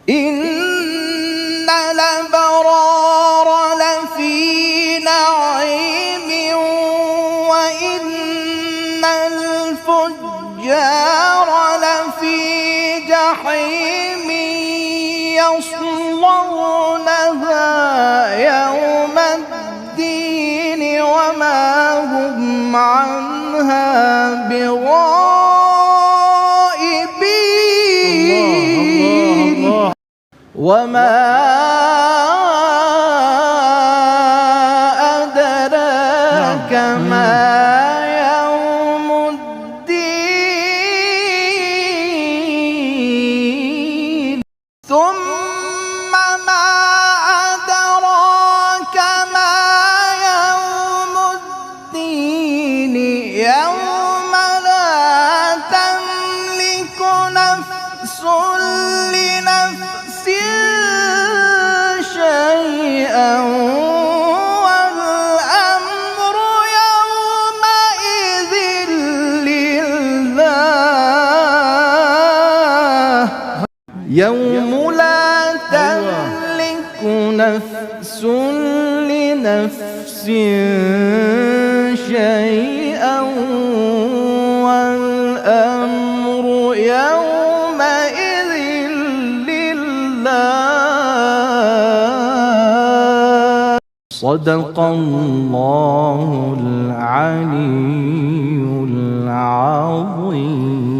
إن الأبرار لفي نعيم وإن الفجار لفي جحيم يصلونها يوم الدين وما هم عنها بغائبين. وما أدراك ما يوم الدين ثم ما أدراك ما يوم الدين يوم لا تملك نفس لنفس شيئا والأمر يومئذ لله. يوم لا تملك نفس لنفس شيئا والأمر يومئذ لله. صدق الله العلي العظيم.